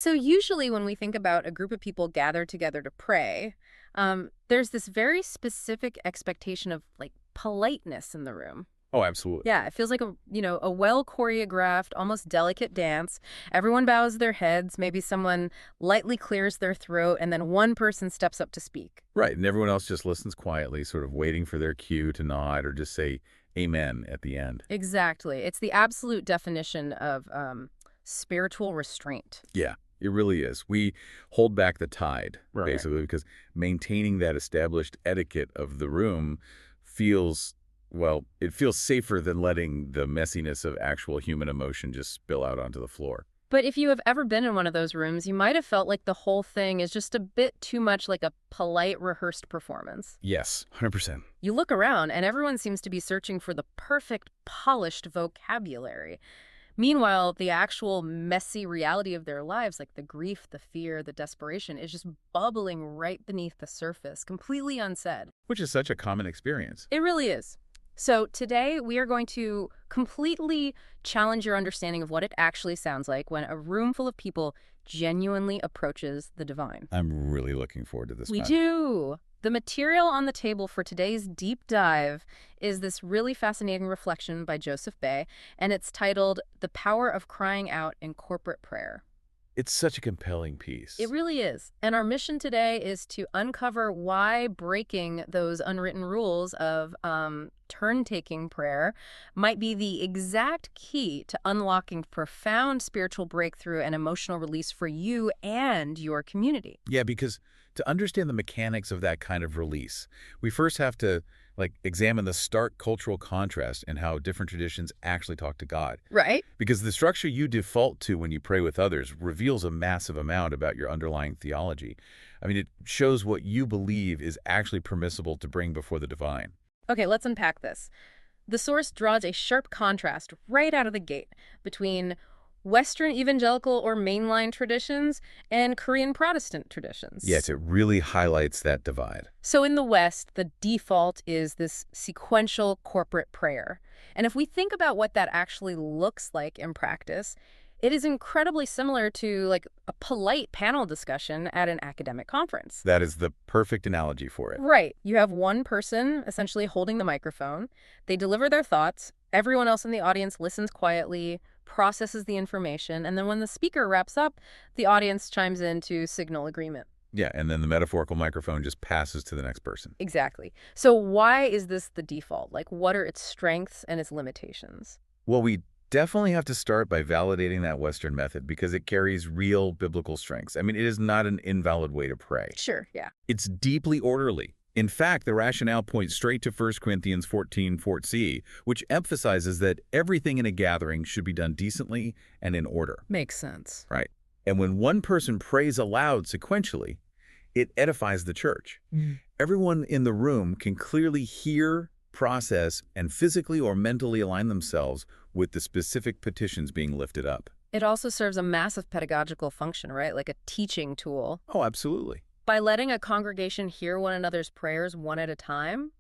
So usually when we think about a group of people gathered together to pray, there's this very specific expectation of like politeness in the room. Oh, absolutely. Yeah, it feels like a well choreographed, almost delicate dance. Everyone bows their heads, maybe someone lightly clears their throat, and then one person steps up to speak. Right, and everyone else just listens quietly, sort of waiting for their cue to nod or just say amen at the end. Exactly. It's the absolute definition of spiritual restraint. Yeah, it really is. We hold back the tide, Right. basically, because maintaining that established etiquette of the room feels, well, it feels safer than letting the messiness of actual human emotion just spill out onto the floor. But if you have ever been in one of those rooms, you might have felt like the whole thing is just a bit too much like a polite, rehearsed performance. Yes, 100%. You look around, and everyone seems to be searching for the perfect, polished vocabulary. Meanwhile, the actual messy reality of their lives, like the grief, the fear, the desperation, is just bubbling right beneath the surface, completely unsaid. Which is such a common experience. It really is. So today we are going to completely challenge your understanding of what it actually sounds like when a room full of people genuinely approaches the divine. I'm really looking forward to this We one. do. The material on the table for today's deep dive is this really fascinating reflection by Joseph Bay, and it's titled The Power of Crying Out in Corporate Prayer. It's such a compelling piece. It really is. And our mission today is to uncover why breaking those unwritten rules of turn-taking prayer might be the exact key to unlocking profound spiritual breakthrough and emotional release for you and your community. Yeah, because to understand the mechanics of that kind of release, we first have to examine the stark cultural contrast and how different traditions actually talk to God. Right? Because the structure you default to when you pray with others reveals a massive amount about your underlying theology. I mean, it shows what you believe is actually permissible to bring before the divine. Okay, let's unpack this. The source draws a sharp contrast right out of the gate between Western evangelical or mainline traditions and Korean Protestant traditions. Yes, it really highlights that divide. So in the West, the default is this sequential corporate prayer. And if we think about what that actually looks like in practice, it is incredibly similar to like a polite panel discussion at an academic conference. That is the perfect analogy for it. Right. You have one person essentially holding the microphone. They deliver their thoughts. Everyone else in the audience listens quietly, processes the information, and then when the speaker wraps up, the audience chimes in to signal agreement. Yeah, and then the metaphorical microphone just passes to the next person. Exactly. So why is this the default? Like, what are its strengths and its limitations? Well, we definitely have to start by validating that Western method because it carries real biblical strengths. I mean, it is not an invalid way to pray. Sure, yeah. It's deeply orderly. In fact, the rationale points straight to 1 Corinthians 14:4c, which emphasizes that everything in a gathering should be done decently and in order. Makes sense. Right. And when one person prays aloud sequentially, it edifies the church. Everyone in the room can clearly hear, process, and physically or mentally align themselves with the specific petitions being lifted up. It also serves a massive pedagogical function, right? Like a teaching tool. Oh, absolutely. By letting a congregation hear one another's prayers one at a time,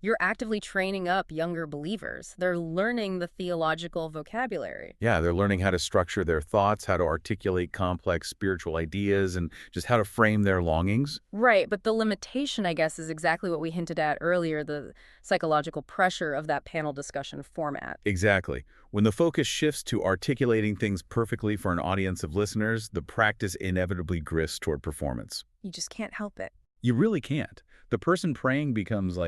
you're actively training up younger believers. They're learning the theological vocabulary. Yeah, they're learning how to structure their thoughts, how to articulate complex spiritual ideas, and just how to frame their longings. Right, but the limitation, I guess, is exactly what we hinted at earlier, the psychological pressure of that panel discussion format. Exactly. When the focus shifts to articulating things perfectly for an audience of listeners, the practice inevitably drifts toward performance. You just can't help it. You really can't. The person praying becomes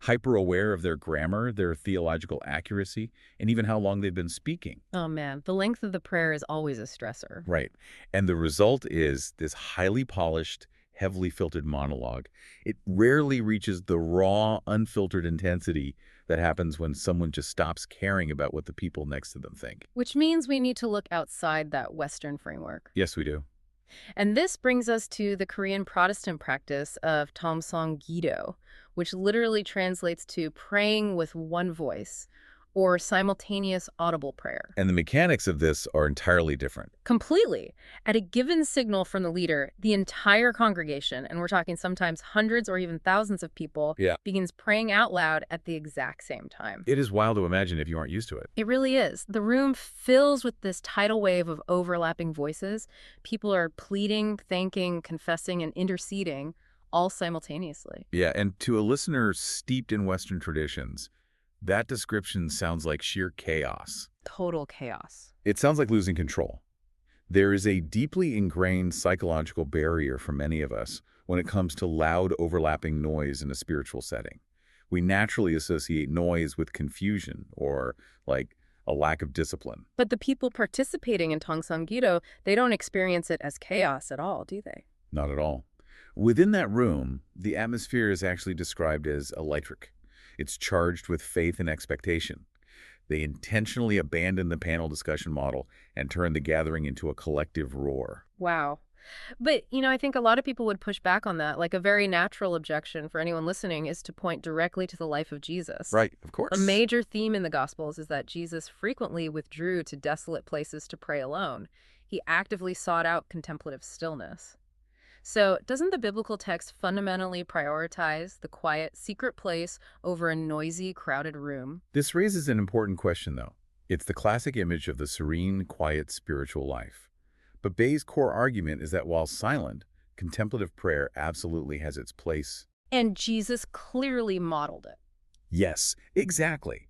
hyper-aware of their grammar, their theological accuracy, and even how long they've been speaking. Oh man, the length of the prayer is always a stressor. Right. And the result is this highly polished, heavily filtered monologue. It rarely reaches the raw, unfiltered intensity that happens when someone just stops caring about what the people next to them think. Which means we need to look outside that Western framework. Yes, we do. And this brings us to the Korean Protestant practice of Tomsong Gido, which literally translates to praying with one voice, or simultaneous audible prayer. And the mechanics of this are entirely different. Completely. At a given signal from the leader, the entire congregation, and we're talking sometimes hundreds or even thousands of people, Yeah. begins praying out loud at the exact same time. It is wild to imagine if you aren't used to it. It really is. The room fills with this tidal wave of overlapping voices. People are pleading, thanking, confessing, and interceding all simultaneously. Yeah, and to a listener steeped in Western traditions, that description sounds like sheer chaos. Total chaos. It sounds like losing control. There is a deeply ingrained psychological barrier for many of us when it comes to loud, overlapping noise in a spiritual setting. We naturally associate noise with confusion or, like, a lack of discipline. But the people participating in Tongsanggiro, they don't experience it as chaos at all, do they? Not at all. Within that room, the atmosphere is actually described as electric. It's charged with faith and expectation. They intentionally abandon the panel discussion model and turn the gathering into a collective roar. Wow. But, I think a lot of people would push back on that. Like a very natural objection for anyone listening is to point directly to the life of Jesus. Right, of course. A major theme in the Gospels is that Jesus frequently withdrew to desolate places to pray alone. He actively sought out contemplative stillness. So, doesn't the biblical text fundamentally prioritize the quiet, secret place over a noisy, crowded room? This raises an important question, though. It's the classic image of the serene, quiet spiritual life. But Bay's core argument is that while silent, contemplative prayer absolutely has its place. And Jesus clearly modeled it. Yes, exactly.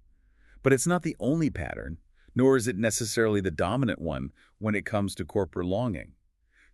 But it's not the only pattern, nor is it necessarily the dominant one when it comes to corporate longing.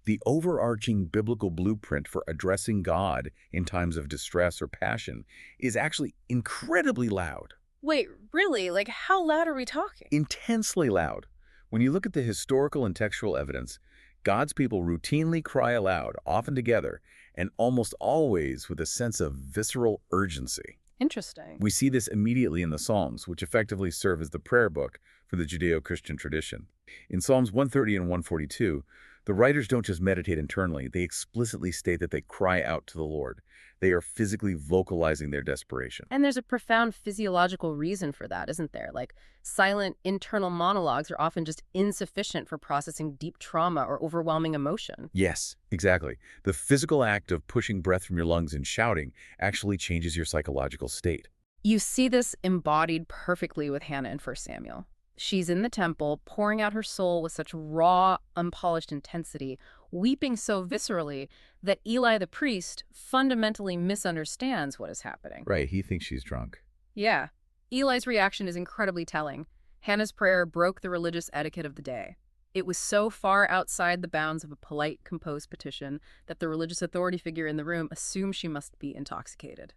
The overarching biblical blueprint for addressing God in times of distress or passion is actually incredibly loud. Wait, really? Like, how loud are we talking? Intensely loud. When you look at the historical and textual evidence, God's people routinely cry aloud, often together, and almost always with a sense of visceral urgency. Interesting. We see this immediately in the Psalms, which effectively serve as the prayer book for the Judeo-Christian tradition. In Psalms 130 and 142, the writers don't just meditate internally, they explicitly state that they cry out to the Lord. They are physically vocalizing their desperation. And there's a profound physiological reason for that, isn't there? Like, silent internal monologues are often just insufficient for processing deep trauma or overwhelming emotion. Yes, exactly. The physical act of pushing breath from your lungs and shouting actually changes your psychological state. You see this embodied perfectly with Hannah in 1 Samuel. She's in the temple, pouring out her soul with such raw, unpolished intensity, weeping so viscerally that Eli the priest fundamentally misunderstands what is happening. Right, he thinks she's drunk. Yeah. Eli's reaction is incredibly telling. Hannah's prayer broke the religious etiquette of the day. It was so far outside the bounds of a polite, composed petition that the religious authority figure in the room assumed she must be intoxicated.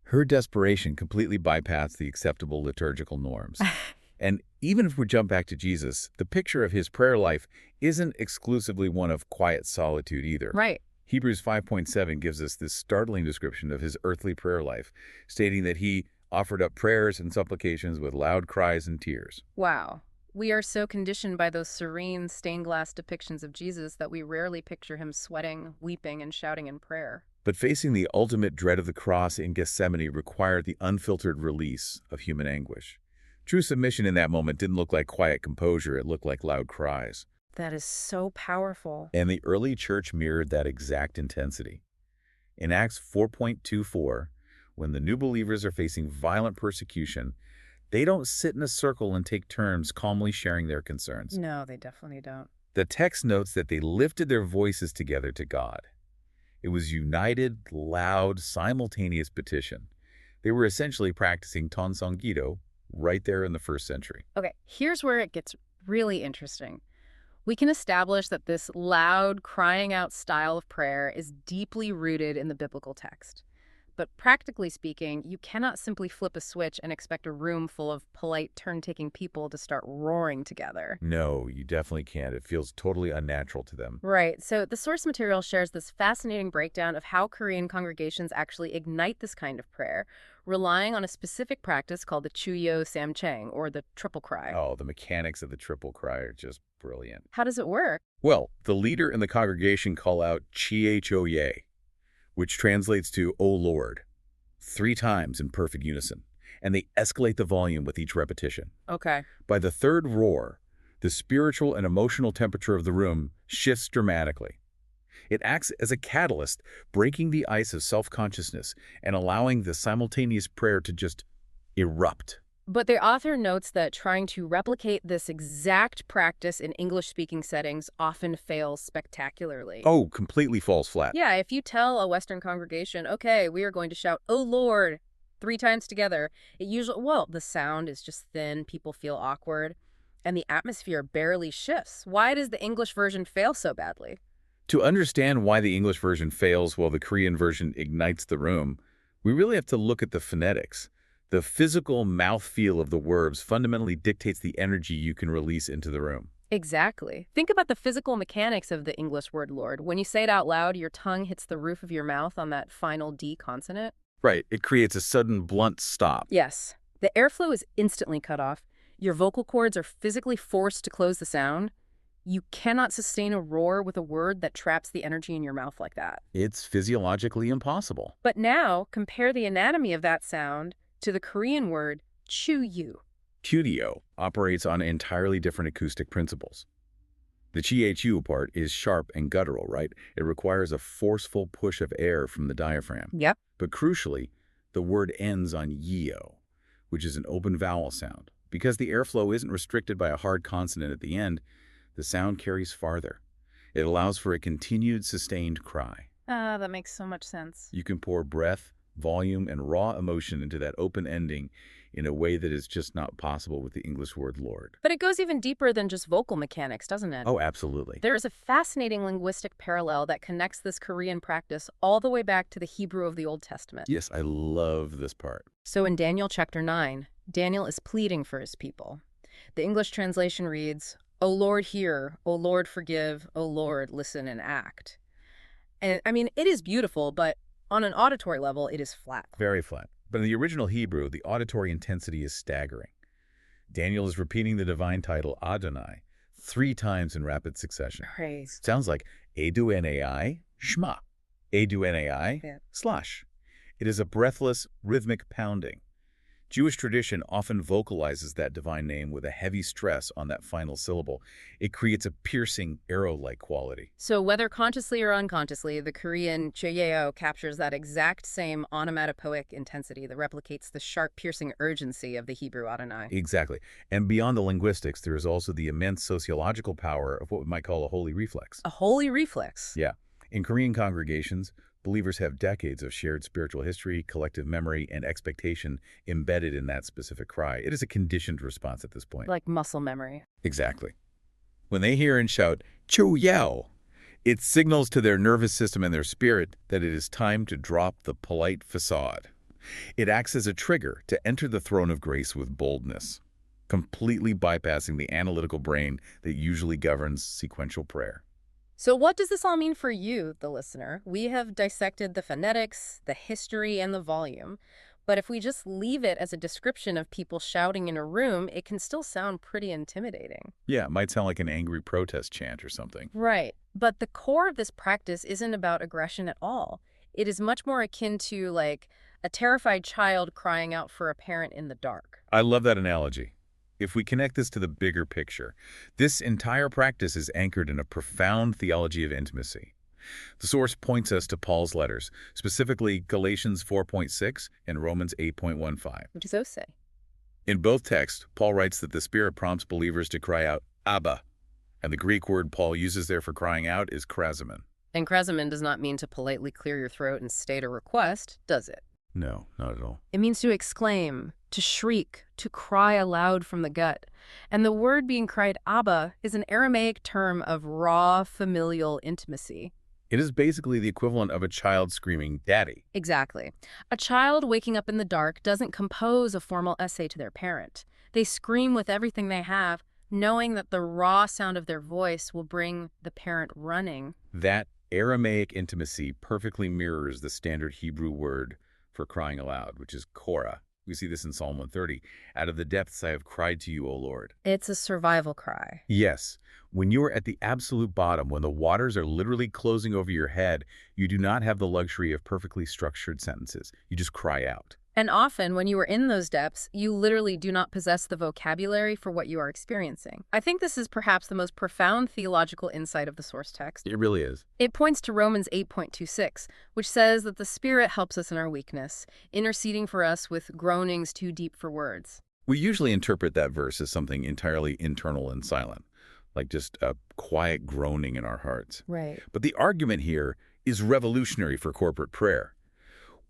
Her desperation completely bypassed the acceptable liturgical norms. And even if we jump back to Jesus, the picture of his prayer life isn't exclusively one of quiet solitude either. Right. Hebrews 5.7 gives us this startling description of his earthly prayer life, stating that he offered up prayers and supplications with loud cries and tears. Wow. We are so conditioned by those serene, stained glass depictions of Jesus that we rarely picture him sweating, weeping, and shouting in prayer. But facing the ultimate dread of the cross in Gethsemane required the unfiltered release of human anguish. True submission in that moment didn't look like quiet composure, it looked like loud cries. That is so powerful. And the early church mirrored that exact intensity. In Acts 4.24, when the new believers are facing violent persecution, they don't sit in a circle and take turns calmly sharing their concerns. No, they definitely don't. The text notes that they lifted their voices together to God. It was united, loud, simultaneous petition. They were essentially practicing Tongsanggiro right there in the first century. Okay, here's where it gets really interesting. We can establish that this loud, crying out style of prayer is deeply rooted in the biblical text. But practically speaking, you cannot simply flip a switch and expect a room full of polite, turn-taking people to start roaring together. No, you definitely can't. It feels totally unnatural to them. Right. So the source material shares this fascinating breakdown of how Korean congregations actually ignite this kind of prayer, relying on a specific practice called the Chuyo Samchang, or the triple cry. Oh, the mechanics of the triple cry are just brilliant. How does it work? Well, the leader and the congregation call out Chi-Ho-Ye, which translates to, O Lord, 3 times in perfect unison. and they escalate the volume with each repetition. Okay. By the third roar, the spiritual and emotional temperature of the room shifts dramatically. It acts as a catalyst, breaking the ice of self-consciousness and allowing the simultaneous prayer to just erupt. But the author notes that trying to replicate this exact practice in English-speaking settings often fails spectacularly. Oh, completely falls flat. Yeah, if you tell a Western congregation, okay, we are going to shout, "Oh Lord," 3 times together, it usually, well, the sound is just thin, people feel awkward, and the atmosphere barely shifts. Why does the English version fail so badly? To understand why the English version fails while the Korean version ignites the room, we really have to look at the phonetics. The physical mouthfeel of the words fundamentally dictates the energy you can release into the room. Exactly. Think about the physical mechanics of the English word Lord. When you say it out loud, your tongue hits the roof of your mouth on that final D consonant. Right, it creates a sudden, blunt stop. Yes. The airflow is instantly cut off. Your vocal cords are physically forced to close the sound. You cannot sustain a roar with a word that traps the energy in your mouth like that. It's physiologically impossible. But now, compare the anatomy of that sound to the Korean word chu-yu. QDO operates on entirely different acoustic principles. The chi-hu part is sharp and guttural, right? It requires a forceful push of air from the diaphragm. Yep. But crucially, the word ends on yeo, which is an open vowel sound. Because the airflow isn't restricted by a hard consonant at the end, the sound carries farther. It allows for a continued, sustained cry. That makes so much sense. You can pour breath, volume, and raw emotion into that open ending in a way that is just not possible with the English word Lord. But it goes even deeper than just vocal mechanics, doesn't it? Oh, absolutely. There is a fascinating linguistic parallel that connects this Korean practice all the way back to the Hebrew of the Old Testament. Yes, I love this part. So in Daniel chapter 9, Daniel is pleading for his people. The English translation reads, "O Lord, hear. O Lord, forgive. O Lord, listen and act." And I mean, it is beautiful, but on an auditory level, it is flat. Very flat. But in the original Hebrew, the auditory intensity is staggering. Daniel is repeating the divine title Adonai 3 times in rapid succession. Praise. Sounds like Adonai, Shema. Adonai, Yeah. slash. It is a breathless, rhythmic pounding. Jewish tradition often vocalizes that divine name with a heavy stress on that final syllable. It creates a piercing, arrow-like quality. So whether consciously or unconsciously, the Korean choyeo captures that exact same onomatopoeic intensity that replicates the sharp, piercing urgency of the Hebrew Adonai. Exactly. And beyond the linguistics, there is also the immense sociological power of what we might call a holy reflex. A holy reflex. Yeah. In Korean congregations, believers have decades of shared spiritual history, collective memory, and expectation embedded in that specific cry. It is a conditioned response at this point. Like muscle memory. Exactly. When they hear and shout, "Chu Yao," it signals to their nervous system and their spirit that it is time to drop the polite facade. It acts as a trigger to enter the throne of grace with boldness, completely bypassing the analytical brain that usually governs sequential prayer. So what does this all mean for you, the listener? We have dissected the phonetics, the history, and the volume. But if we just leave it as a description of people shouting in a room, it can still sound pretty intimidating. Yeah, it might sound like an angry protest chant or something. Right. But the core of this practice isn't about aggression at all. It is much more akin to, like, a terrified child crying out for a parent in the dark. I love that analogy. If we connect this to the bigger picture, this entire practice is anchored in a profound theology of intimacy. The source points us to Paul's letters, specifically Galatians 4.6 and Romans 8.15. What does those say? In both texts, Paul writes that the Spirit prompts believers to cry out, Abba, and the Greek word Paul uses there for crying out is krasimon. And krasimon does not mean to politely clear your throat and state a request, does it? No, not at all. It means to exclaim, to shriek, to cry aloud from the gut. And the word being cried Abba is an Aramaic term of raw familial intimacy. It is basically the equivalent of a child screaming, Daddy. Exactly. A child waking up in the dark doesn't compose a formal essay to their parent. They scream with everything they have, knowing that the raw sound of their voice will bring the parent running. That Aramaic intimacy perfectly mirrors the standard Hebrew word for crying aloud, which is korah. We see this in Psalm 130. Out of the depths I have cried to you, O Lord. It's a survival cry. Yes. When you are at the absolute bottom, when the waters are literally closing over your head, you do not have the luxury of perfectly structured sentences. You just cry out. And often, when you are in those depths, you literally do not possess the vocabulary for what you are experiencing. I think this is perhaps the most profound theological insight of the source text. It really is. It points to Romans 8:26, which says that the Spirit helps us in our weakness, interceding for us with groanings too deep for words. We usually interpret that verse as something entirely internal and silent, like just a quiet groaning in our hearts. Right. But the argument here is revolutionary for corporate prayer.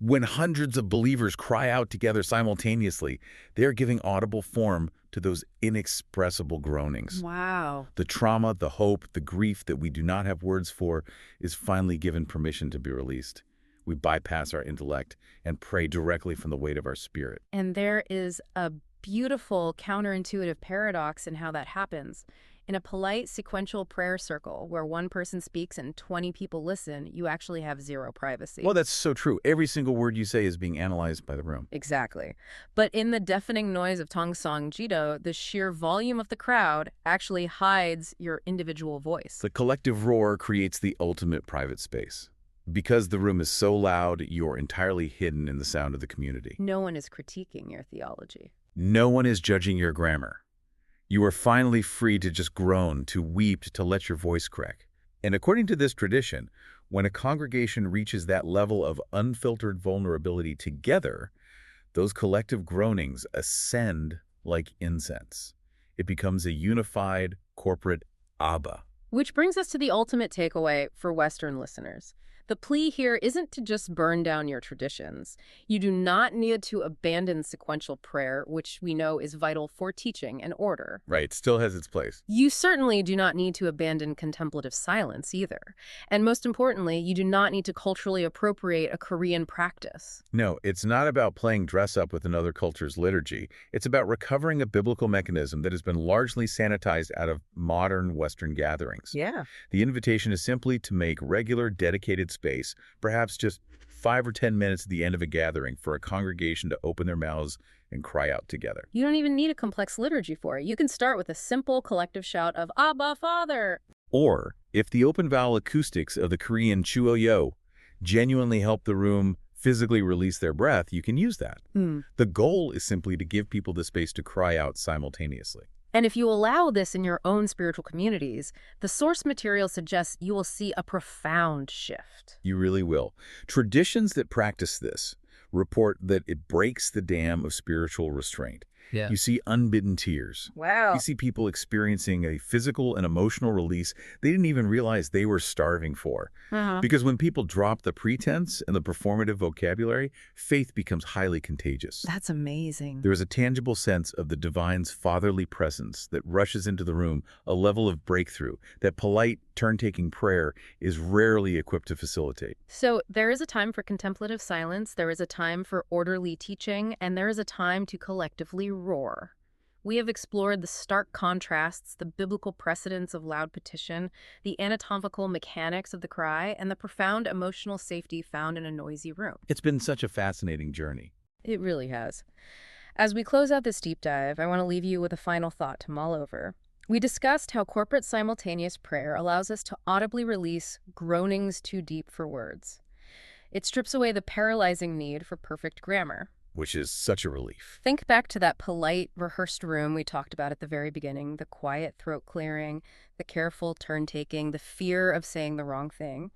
When hundreds of believers cry out together simultaneously, they are giving audible form to those inexpressible groanings. Wow. The trauma, the hope, the grief that we do not have words for is finally given permission to be released. We bypass our intellect and pray directly from the weight of our spirit. And there is a beautiful counterintuitive paradox in how that happens. In a polite sequential prayer circle where one person speaks and 20 people listen, you actually have zero privacy. Well, that's so true. Every single word you say is being analyzed by the room. Exactly. But in the deafening noise of Tongsong Jido, the sheer volume of the crowd actually hides your individual voice. The collective roar creates the ultimate private space. Because the room is so loud, you're entirely hidden in the sound of the community. No one is critiquing your theology. No one is judging your grammar. You are finally free to just groan, to weep, to let your voice crack. And according to this tradition, when a congregation reaches that level of unfiltered vulnerability together, those collective groanings ascend like incense. It becomes a unified corporate Abba. Which brings us to the ultimate takeaway for Western listeners. The plea here isn't to just burn down your traditions. You do not need to abandon sequential prayer, which we know is vital for teaching and order. Right, still has its place. You certainly do not need to abandon contemplative silence either. And most importantly, you do not need to culturally appropriate a Korean practice. No, it's not about playing dress up with another culture's liturgy. It's about recovering a biblical mechanism that has been largely sanitized out of modern Western gatherings. Yeah. The invitation is simply to make regular, dedicated space, perhaps just 5 or 10 minutes at the end of a gathering, for a congregation to open their mouths and cry out together. You don't even need a complex liturgy for it. You can start with a simple collective shout of Abba, Father. Or, if the open vowel acoustics of the Korean chuoyo genuinely help the room physically release their breath, you can use that. The goal is simply to give people the space to cry out simultaneously. And if you allow this in your own spiritual communities, the source material suggests you will see a profound shift. You really will. Traditions that practice this report that it breaks the dam of spiritual restraint. Yeah. You see unbidden tears. Wow. You see people experiencing a physical and emotional release they didn't even realize they were starving for. Because when people drop the pretense and the performative vocabulary, faith becomes highly contagious. That's amazing. There is a tangible sense of the divine's fatherly presence that rushes into the room, a level of breakthrough that polite, turn-taking prayer is rarely equipped to facilitate. So there is a time for contemplative silence, there is a time for orderly teaching, and there is a time to collectively roar. We have explored the stark contrasts, the biblical precedents of loud petition, the anatomical mechanics of the cry, and the profound emotional safety found in a noisy room. It's been such a fascinating journey. It really has. As we close out this deep dive, I want to leave you with a final thought to mull over. We discussed how corporate simultaneous prayer allows us to audibly release groanings too deep for words. It strips away the paralyzing need for perfect grammar. Which is such a relief. Think back to that polite, rehearsed room we talked about at the very beginning, the quiet throat clearing, the careful turn-taking, the fear of saying the wrong thing.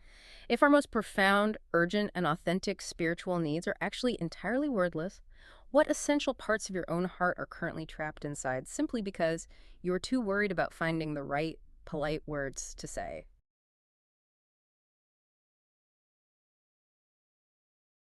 If our most profound, urgent, and authentic spiritual needs are actually entirely wordless, what essential parts of your own heart are currently trapped inside simply because you are too worried about finding the right, polite words to say?